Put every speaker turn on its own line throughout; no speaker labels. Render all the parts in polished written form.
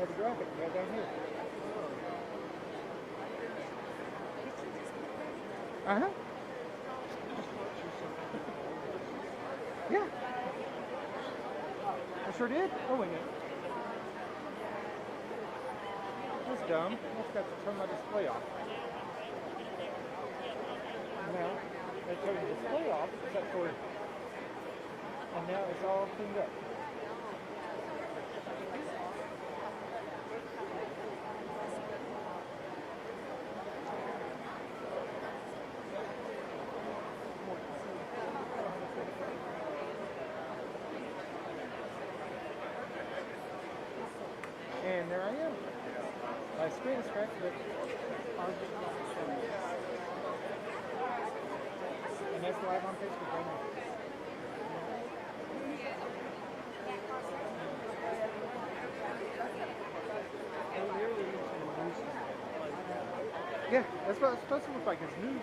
for the graphic right down here. Uh-huh. Yeah. I sure did. Oh, wait a minute. That's dumb. I forgot to turn my display off. Now, I turned the display off except for, and now it's all cleaned up. And there I am. My screen is cracked, but and that's live on Facebook right now. Yeah, that's what it's supposed to look like. It's news.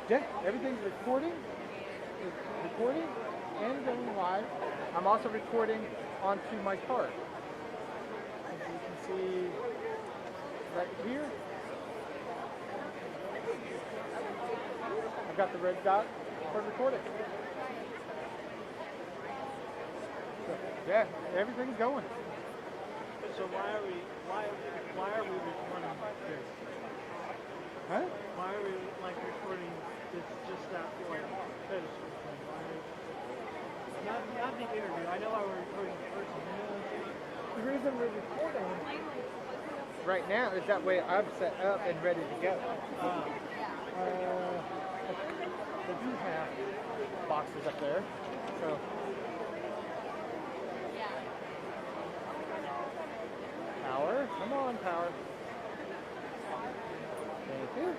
Yeah, everything's recording and going live. I'm also recording onto my card. As you can see right here, I've got the red dot for recording. So, yeah, everything's going.
So why are we recording this?
Huh?
Why are we recording this just that like pedestal thing? Not the interview. I know why we're recording the person.
The reason we're recording right now is that way I'm set up and ready to go. They do have boxes up there, so. Power, come on, power. Thank you.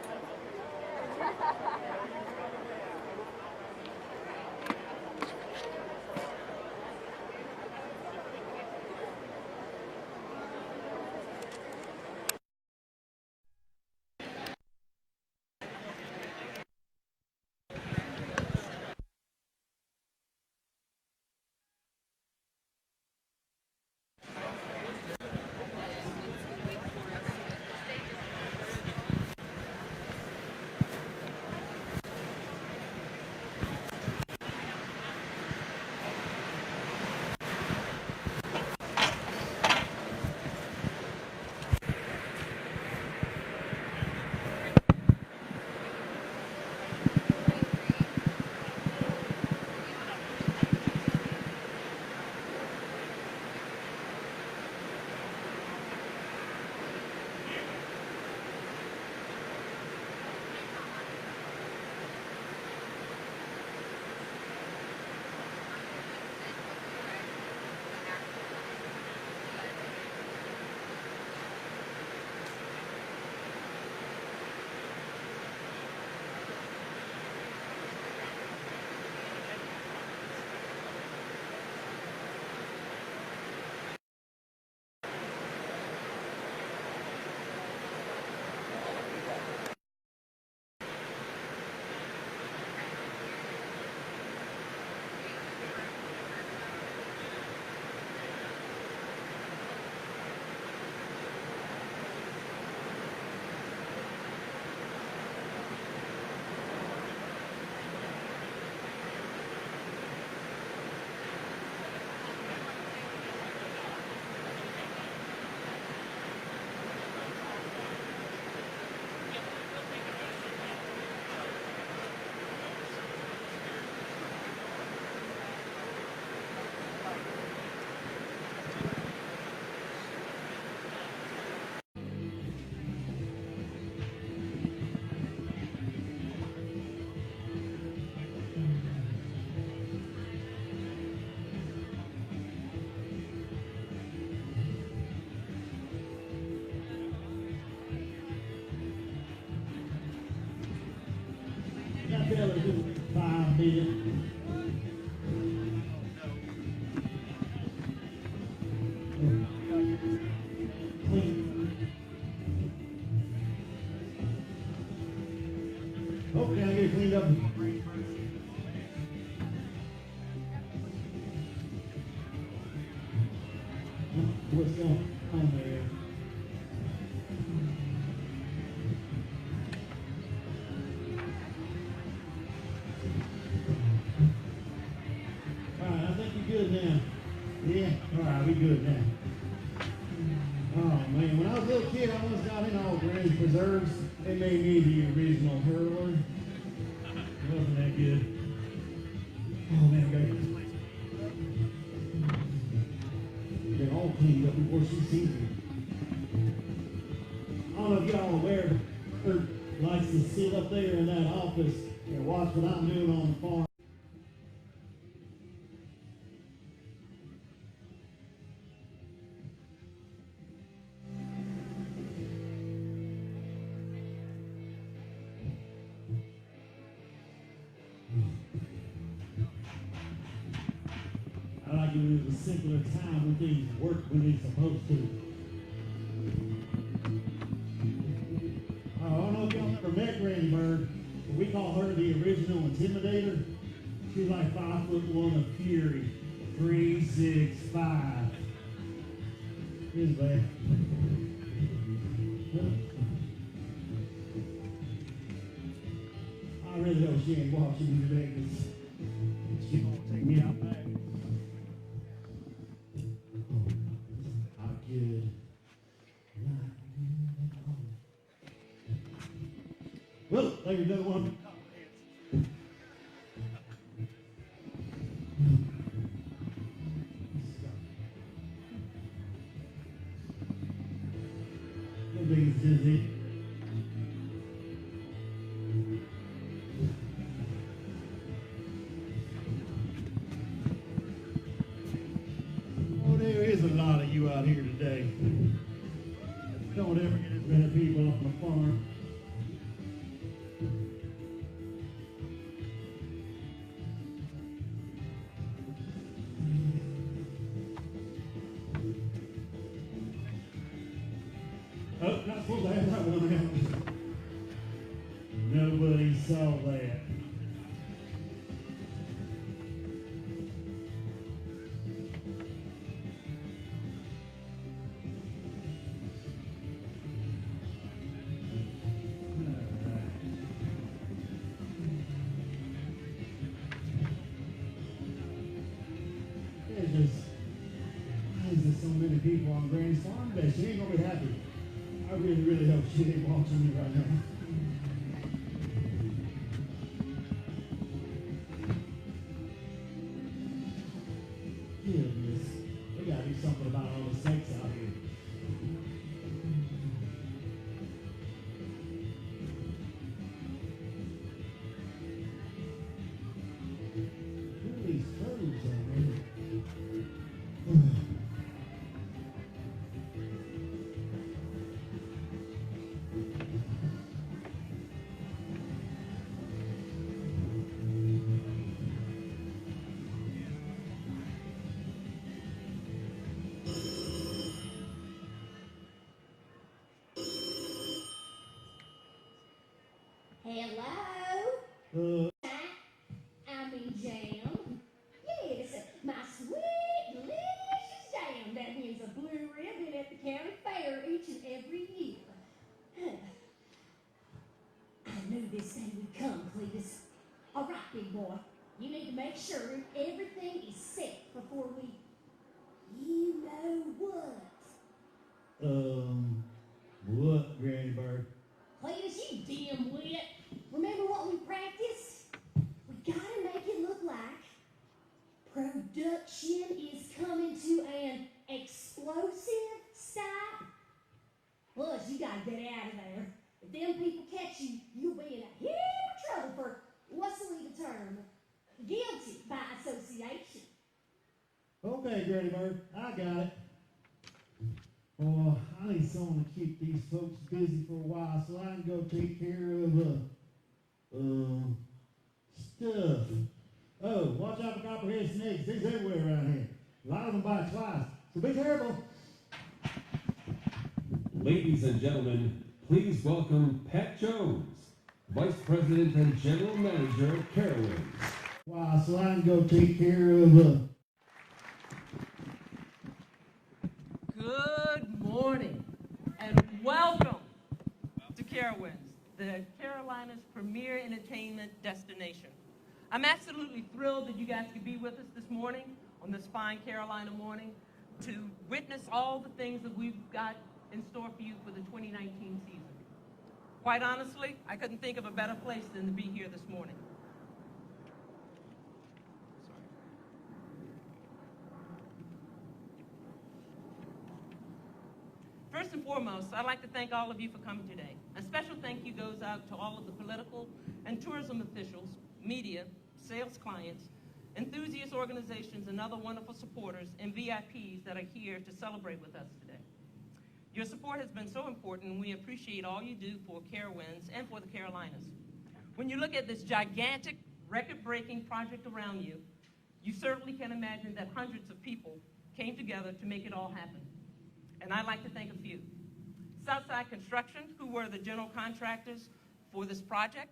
Hopefully I get it cleaned up. What's going on there? All right, I think we're good now. Yeah, all right, we good now. Oh man, when I was a little kid, I almost got in all Granny's preserves. They made me the original hurler. It wasn't that good. Oh man, baby. Get all cleaned up before she sees me. I don't know if y'all are aware, but Kurt likes to sit up there in that office and watch what I'm doing on the farm. I like it when there's a simpler time when things work when they're supposed to. I don't know if y'all ever met Granny Bird, but we call her the original intimidator. She's like 5'1" of fury, 3'6'5". Here's bad. I really hope she ain't watching me today because she won't take me out back. Not good. Well, like you've done one. Nobody's dizzy. Oh, there is a lot of you out here today. Don't ever get as many people off my farm. Oh, not supposed to have that one out. Nobody saw that. Why is there so many people on Granny's farm today? She ain't gonna be happy. I really, really hope she ain't watching me right now. Goodness, we gotta do something about all the snakes out here. Look at these turtles out here.
Hello? I'm in jam. Yes, my sweet, delicious jam that wins a blue ribbon at the county fair each and every year. I knew this day would come, Cletus. All right, big boy. You need to make sure everything is set before we... You know what?
What, Granny Bird?
Cletus, you dim-wit. Remember what we practiced? We gotta make it look like production is coming to an explosive stop. Plus, you gotta get out of there. If them people catch you, you'll be in a heap of trouble for, what's the legal term? Guilty by association.
Okay, Granny Bird, I got it. Oh, I need someone to keep these folks busy for a while so I can go take care of stuff. Oh, watch out for copperhead snakes. They's everywhere around here. A lot of them bite twice, so be careful.
Ladies and gentlemen, please welcome Pat Jones. Vice President and General Manager of Carowinds.
Wow, so I can go take care of
Good morning and welcome to Carowinds, the Carolina's premier entertainment destination. I'm absolutely thrilled that you guys could be with us this morning on this fine Carolina morning to witness all the things that we've got in store for you for the 2019 season. Quite honestly, I couldn't think of a better place than to be here this morning. First and foremost, I'd like to thank all of you for coming today. A special thank you goes out to all of the political and tourism officials, media, sales clients, enthusiast organizations, and other wonderful supporters and VIPs that are here to celebrate with us today. Your support has been so important, and we appreciate all you do for Carowinds and for the Carolinas. When you look at this gigantic, record-breaking project around you, you certainly can imagine that hundreds of people came together to make it all happen. And I'd like to thank a few. Southside Construction, who were the general contractors for this project.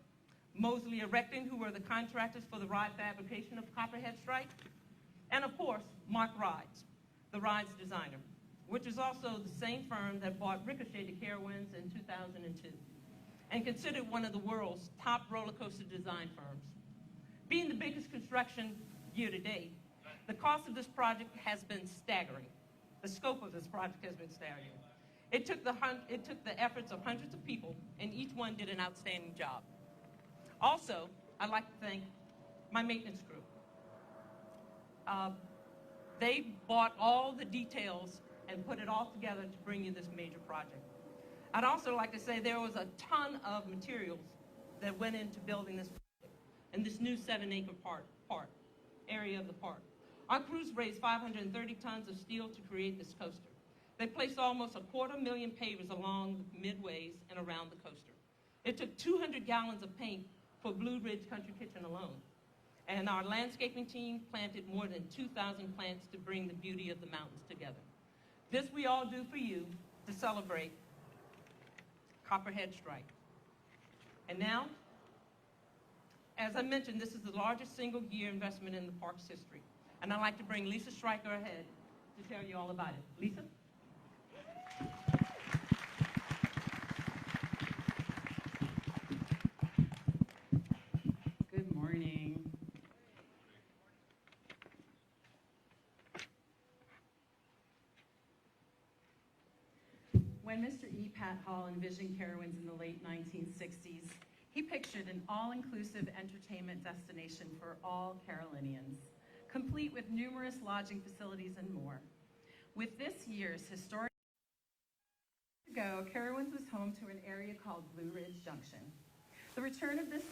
Mosley Erecting, who were the contractors for the ride fabrication of Copperhead Strike. And of course, Mark Rides, the rides designer, which is also the same firm that bought Ricochet to Carowinds in 2002, and considered one of the world's top roller coaster design firms. Being the biggest construction year to date, the cost of this project has been staggering. The scope of this project has been staggering. It took the efforts of hundreds of people, and each one did an outstanding job. Also, I'd like to thank my maintenance crew. They bought all the details and put it all together to bring you this major project. I'd also like to say there was a ton of materials that went into building this project and this new 7-acre area of the park. Our crews raised 530 tons of steel to create this coaster. They placed almost 250,000 pavers along the midways and around the coaster. It took 200 gallons of paint for Blue Ridge Country Kitchen alone. And our landscaping team planted more than 2,000 plants to bring the beauty of the mountains together. This we all do for you to celebrate Copperhead Strike. And now, as I mentioned, this is the largest single-year investment in the park's history. And I'd like to bring Lisa Stryker ahead to tell you all about it. Lisa?
Good morning. When Mr. E. Pat Hall envisioned Carowinds in the late 1960s, he pictured an all-inclusive entertainment destination for all Carolinians, complete with numerous lodging facilities and more. With this year's historic ago, Carowinds was home to an area called Blue Ridge Junction. The return of this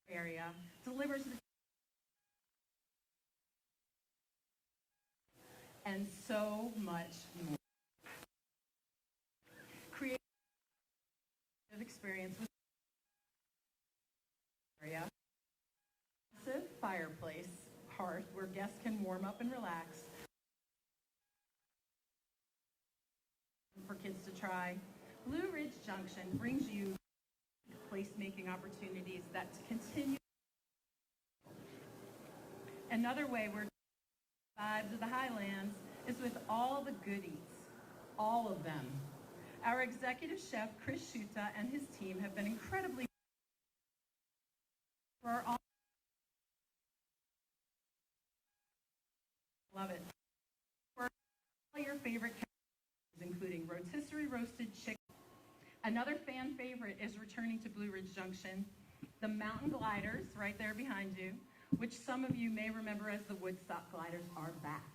area delivers the and so much more. Create an experience with area, massive fireplace, hearth where guests can warm up and relax. For kids to try, Blue Ridge Junction brings you place-making opportunities that continue. Another way we're vibes of the Highlands is with all the goodies, all of them. Our executive chef, Chris Schuta, and his team have been incredibly for our all. Love it. For all your favorite including rotisserie roasted chicken. Another fan favorite is returning to Blue Ridge Junction, the mountain gliders right there behind you, which some of you may remember as the Woodstock gliders, are back.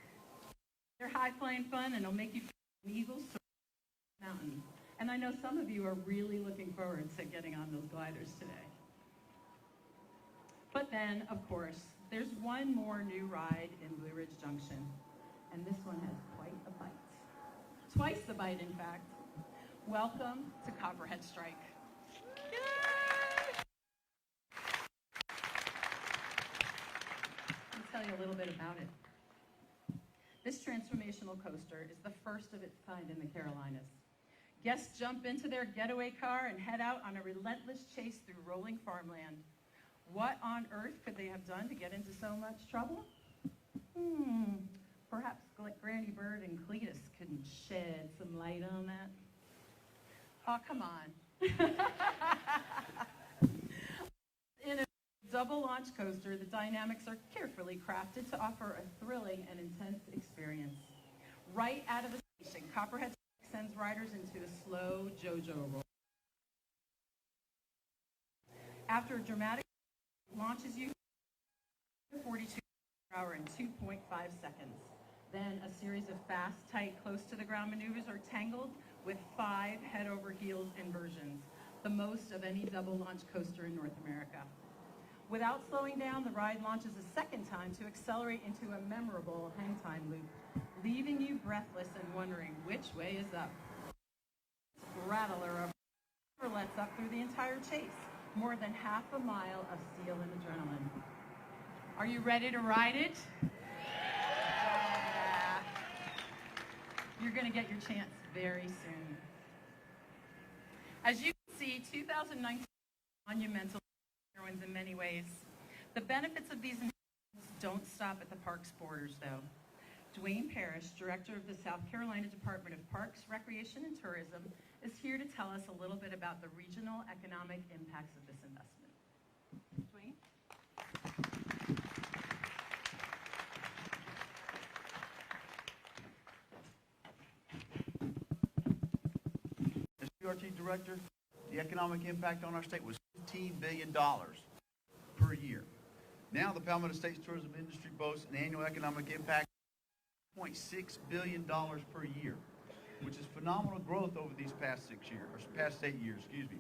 They're high-flying fun and it'll make you feel an eagle soar the mountain. And I know some of you are really looking forward to getting on those gliders today. But then, of course, there's one more new ride in Blue Ridge Junction, and this one has quite a bite. Twice the bite, in fact. Welcome to Copperhead Strike. Yay! Let me tell you a little bit about it. This transformational coaster is the first of its kind in the Carolinas. Guests jump into their getaway car and head out on a relentless chase through rolling farmland. What on earth could they have done to get into so much trouble? Perhaps Granny Bird and Cletus can shed some light on that. Oh, come on. In a double launch coaster, the dynamics are carefully crafted to offer a thrilling and intense experience. Right out of the station, Copperhead sends riders into a slow JoJo roll. After a dramatic launches you 42 per hour in 2.5 seconds. Then a series of fast, tight, close to the ground maneuvers are tangled with 5 head over heels inversions, the most of any double launch coaster in North America. Without slowing down, the ride launches a second time to accelerate into a memorable hang time loop, leaving you breathless and wondering which way is up. Rattler of never lets up through the entire chase, more than half a mile of steel and adrenaline. Are you ready to ride it? Yeah. You're going to get your chance very soon. As you can see, 2019 is monumental Carowinds in many ways. The benefits of these enhancements don't stop at the park's borders, though. Dwayne Parrish, Director of the South Carolina Department of Parks, Recreation, and Tourism, is here to tell us a little bit about the regional economic impacts of this investment. Dwayne?
As CRT Director, the economic impact on our state was $15 billion per year. Now the Palmetto State's tourism industry boasts an annual economic impact of $0.6 billion per year, which is phenomenal growth over these past 8 years, excuse me.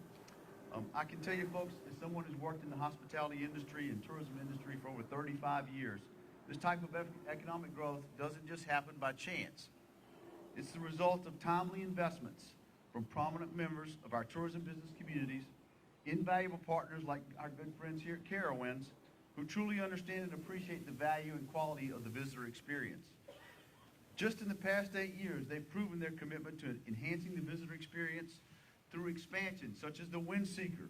I can tell you folks, as someone who's worked in the hospitality industry and tourism industry for over 35 years, this type of economic growth doesn't just happen by chance. It's the result of timely investments from prominent members of our tourism business communities, invaluable partners like our good friends here at Carowinds, who truly understand and appreciate the value and quality of the visitor experience. Just in the past 8 years, they've proven their commitment to enhancing the visitor experience through expansion such as the Windseeker,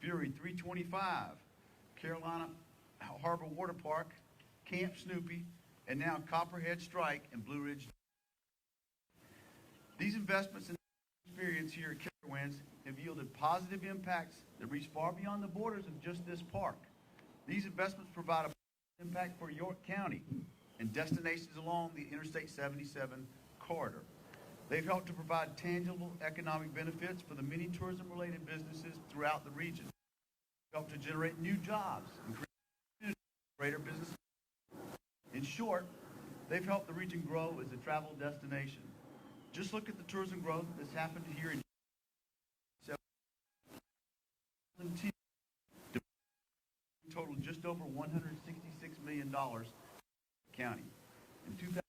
Fury 325, Carolina Harbor Water Park, Camp Snoopy, and now Copperhead Strike and Blue Ridge. These investments in experience here at Carowinds have yielded positive impacts that reach far beyond the borders of just this park. These investments provide a impact for York County and destinations along the Interstate 77 corridor. They've helped to provide tangible economic benefits for the many tourism-related businesses throughout the region. They've helped to generate new jobs and create greater business. In short, they've helped the region grow as a travel destination. Just look at the tourism growth that's happened here in 2010, total just over $166 million county. In 2000,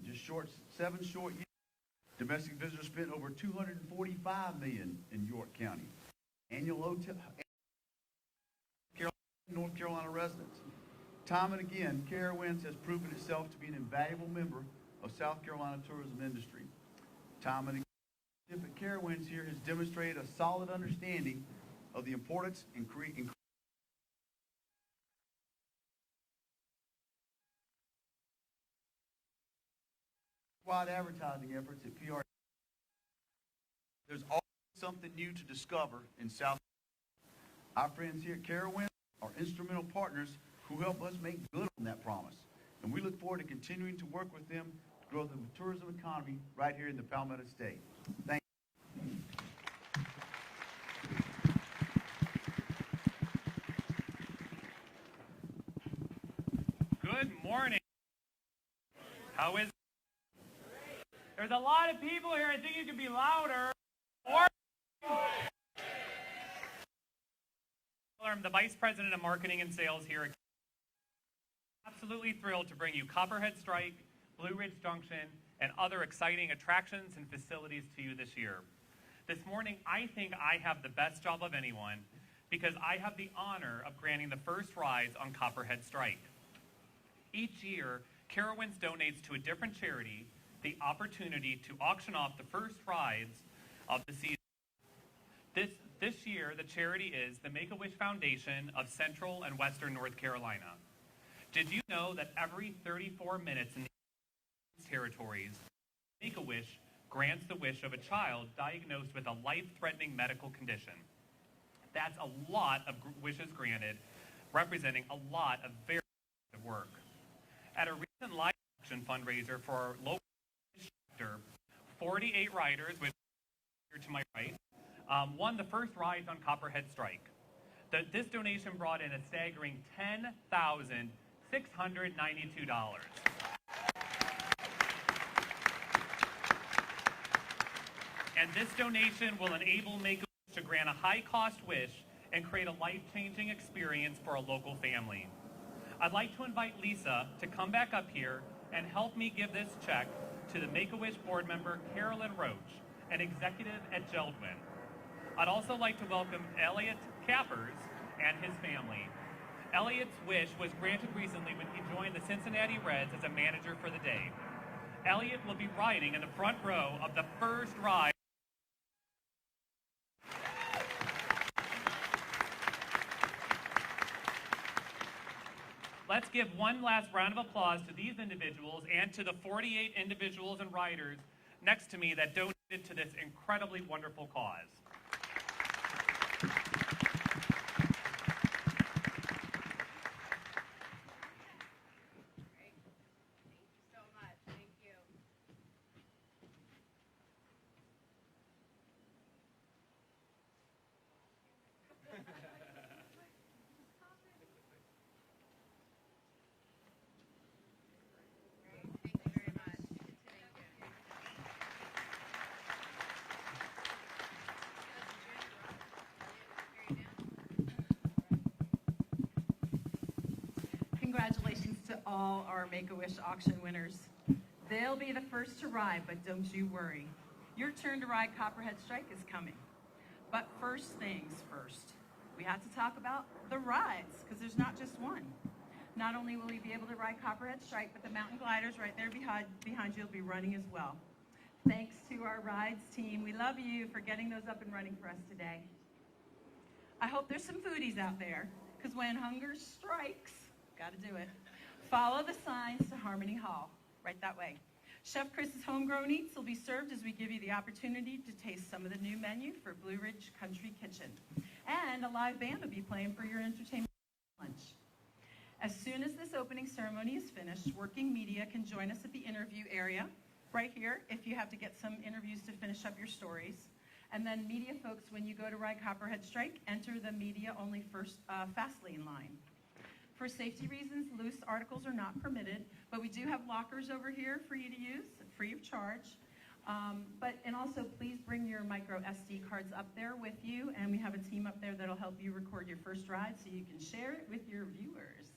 just 7 short years, domestic visitors spent over $245 million in York County. Annual North Carolina residents. Time and again, Carowinds has proven itself to be an invaluable member of South Carolina tourism industry. Time and again, Carowinds here has demonstrated a solid understanding of the importance and wide advertising efforts at PR. There's always something new to discover in South Carolina. Our friends here at Carowinds are instrumental partners who help us make good on that promise. And we look forward to continuing to work with them to grow the tourism economy right here in the Palmetto State. Thank you.
Good morning. How is it? There's a lot of people here. I think you could be louder. I'm the Vice President of Marketing and Sales here. Absolutely thrilled to bring you Copperhead Strike, Blue Ridge Junction, and other exciting attractions and facilities to you this year. This morning, I think I have the best job of anyone because I have the honor of granting the first rides on Copperhead Strike. Each year, Carowinds donates to a different charity the opportunity to auction off the first rides of the season. This year, the charity is the Make-A-Wish Foundation of Central and Western North Carolina. Did you know that every 34 minutes in the territories, Make-A-Wish grants the wish of a child diagnosed with a life-threatening medical condition? That's a lot of wishes granted, representing a lot of very good work. At a recent live action fundraiser for our local sector, 48 riders, which are here to my right, won the first rides on Copperhead Strike. This donation brought in a staggering $10,692. And this donation will enable Make-A-Wish to grant a high-cost wish and create a life-changing experience for a local family. I'd like to invite Lisa to come back up here and help me give this check to the Make-A-Wish board member Carolyn Roach, an executive at Geldwin. I'd also like to welcome Elliot Cappers and his family. Elliot's wish was granted recently when he joined the Cincinnati Reds as a manager for the day. Elliot will be riding in the front row of the first ride. Let's give one last round of applause to these individuals and to the 48 individuals and riders next to me that donated to this incredibly wonderful cause.
Congratulations to all our Make-A-Wish auction winners. They'll be the first to ride, but don't you worry. Your turn to ride Copperhead Strike is coming. But first things first, we have to talk about the rides, because there's not just one. Not only will you be able to ride Copperhead Strike, but the mountain gliders right there behind you will be running as well. Thanks to our rides team. We love you for getting those up and running for us today. I hope there's some foodies out there, because when hunger strikes, gotta do it. Follow the signs to Harmony Hall, right that way. Chef Chris's homegrown eats will be served as we give you the opportunity to taste some of the new menu for Blue Ridge Country Kitchen. And a live band will be playing for your entertainment lunch. As soon as this opening ceremony is finished, working media can join us at the interview area, right here, if you have to get some interviews to finish up your stories. And then media folks, when you go to ride Copperhead Strike, enter the media-only first fast lane line. For safety reasons, loose articles are not permitted, but we do have lockers over here for you to use, free of charge. And also, please bring your micro SD cards up there with you, and we have a team up there that'll help you record your first ride so you can share it with your viewers.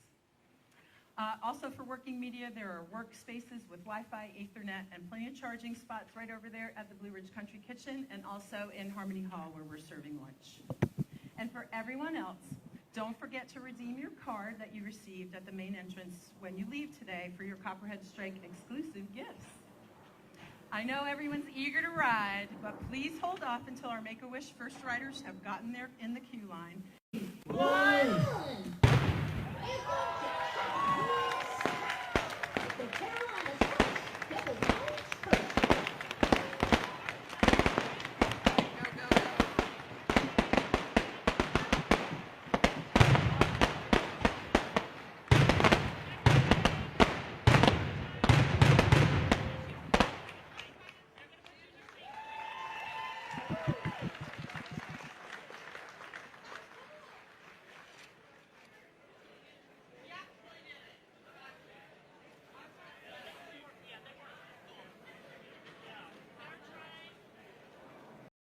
Also for working media, there are workspaces with Wi-Fi, Ethernet, and plenty of charging spots right over there at the Blue Ridge Country Kitchen and also in Harmony Hall where we're serving lunch. And for everyone else, don't forget to redeem your card that you received at the main entrance when you leave today for your Copperhead Strike exclusive gifts. I know everyone's eager to ride, but please hold off until our Make-A-Wish first riders have gotten there in the queue line.
One.